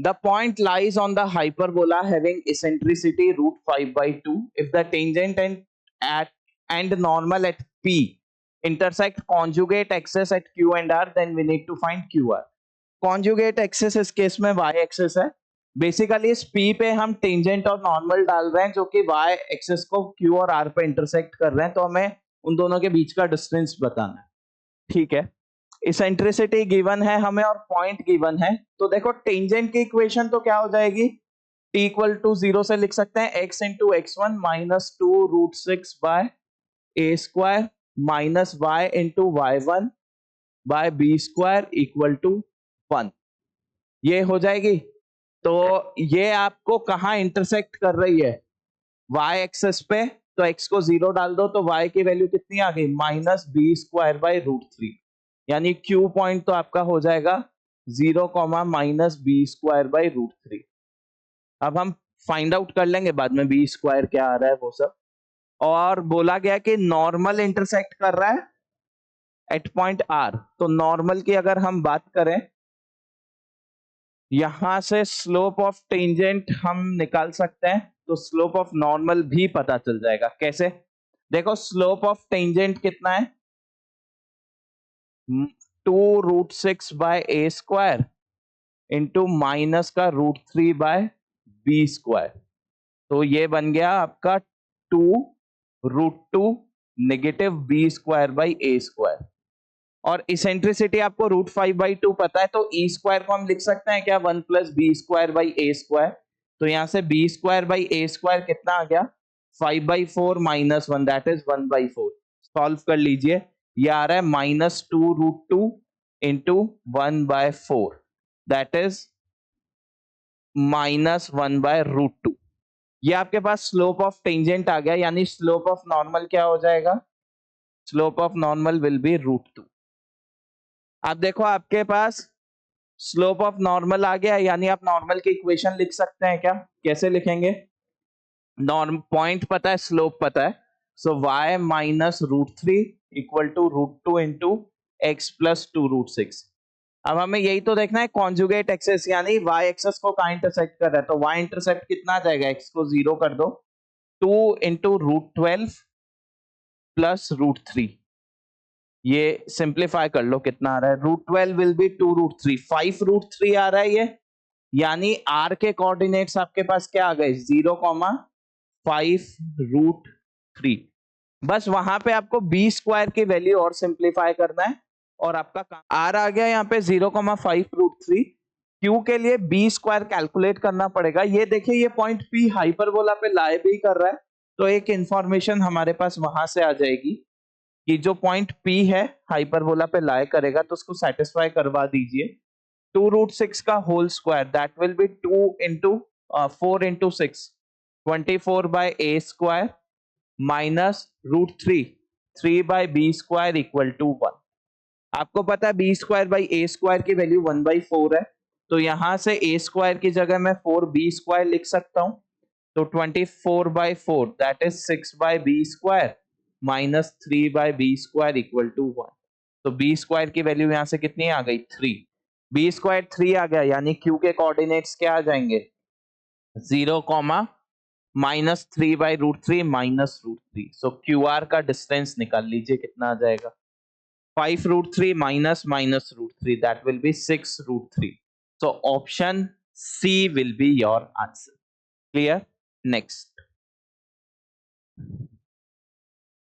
The point lies on the hyperbola having eccentricity root 5 by 2. If the tangent and normal at P intersect conjugate axis at Q and R, then we need to find QR. Conjugate axis इस case में y axis है. Basically इस P पे हम tangent और normal डाल रहे हैं जो कि y एक्सिस को Q और R पे इंटरसेक्ट कर रहे हैं, तो हमें उन दोनों के बीच का डिस्टेंस बताना है. ठीक है, इसेंट्रिसिटी गिवन है हमें और पॉइंट गिवन है. तो देखो टेंजेंट की इक्वेशन तो क्या हो जाएगी, t इक्वल टू 0 से लिख सकते हैं x into x1 minus 2 root 6 by a square minus y into y1 by b square equal to 1. ये हो जाएगी. तो ये आपको कहां इंटरसेक्ट कर रही है, y एक्सेस पे. तो x को 0 डाल दो तो y की वैल्यू कितनी आ गई, minus B square by root 3. यानी Q पॉइंट तो आपका हो जाएगा 0 minus B square by root 3. अब हम फाइंड आउट कर लेंगे बाद में बी स्क्वायर क्या आ रहा है वो सब. और बोला गया कि नॉर्मल इंटरसेक्ट कर रहा है एट पॉइंट R. तो नॉर्मल की अगर हम बात करें, यहां से स्लोप ऑफ टेंजेंट हम निकाल सकते हैं, तो स्लोप ऑफ नॉर्मल भी पता चल जाएगा. कैसे, देखो स्लोप ऑफ टेंजेंट कितना है, 2 root 6 by A square into minus का रूट 3 बाय बी स्क्वायर. तो ये बन गया आपका 2 root 2 negative B square by A square. और इसेंट्रिसिटी आपको रूट 5 बाई 2 पता है, तो ई स्क्वायर को हम लिख सकते हैं क्या, 1 plus B square by A square. तो यहां से B square by A square कितना आ गया, 5 by 4 minus 1 that is 1 by 4. Solve कर लीजिए, ये आ रहा है minus 2 root 2 into 1 by 4 that is minus 1 by root 2. ये आपके पास स्लोप ऑफ टेंजेंट आ गया. यानी स्लोप ऑफ नॉर्मल क्या हो जाएगा, slope of normal will be root 2. अब देखो आपके पास स्लोप ऑफ नॉर्मल आ गया, यानी आप नॉर्मल की इक्वेशन लिख सकते हैं क्या. कैसे लिखेंगे, नॉर्म पॉइंट पता है, स्लोप पता है. So y minus root 3 equal to root 2 into x plus 2 root 6. अब हमें यही तो देखना है, कॉन्जुगेट एक्सेस यानी y एक्सेस को कहां इंटरसेक्ट कर रहा है. तो y इंटरसेप्ट कितना आ जाएगा, x को 0 कर दो, 2 इंटू रूट 12 प्लस रूट 3. ये सिंप्लीफाई कर लो, कितना आ रहा है, root 12 will be 2 root 3, 5 root 3 आ रहा है ये. यानी r के कोऑर्डिनेट्स आपके पास क्या आ गए, 0 5 रूट 3. बस वहां पे आपको बी स्क्वायर की वैल्यू और सिंप्लीफाई करना है और आपका r आ गया यहाँ पे 0 5 रूट 3. Q के लिए बी स्क्वायर कैलकुलेट करना पड़ेगा. ये देखिए ये पॉइंट P हाइपरबोला पे लाई भी कर रहा है, तो एक इंफॉर्मेशन हमारे पास वहां से आ जाएगी कि जो पॉइंट P है हाइपरबोला पे लाई करेगा, तो उसको सेटिस्फाई करवा दीजिए. 2 रूट 6 का whole square that will be 2 into 4 into 6 24 by A square minus root 3 by B square equal to 1. आपको पता है B square by A square की वैल्यू 1 बाई 4 है, तो यहां से ए स्क्वायर की जगह मैं 4 बी स्क्वायर लिख सकता हूं. तो 24 by 4 that is 6 by B square minus 3 by B square equal to 1. तो बी स्क्वायर की वैल्यू यहां से कितनी आ गई, 3. बी स्क्वायर 3 आ गया, यानी क्यू के कोऑर्डिनेट्स क्या आ जाएंगे, 0 minus 3 by root 3 minus root 3. So Q R का डिस्टेंस निकाल लीजिए, कितना आ जाएगा, 5 root 3 minus root 3 that will be 6 root 3. So option C will be your answer. Clear? Next.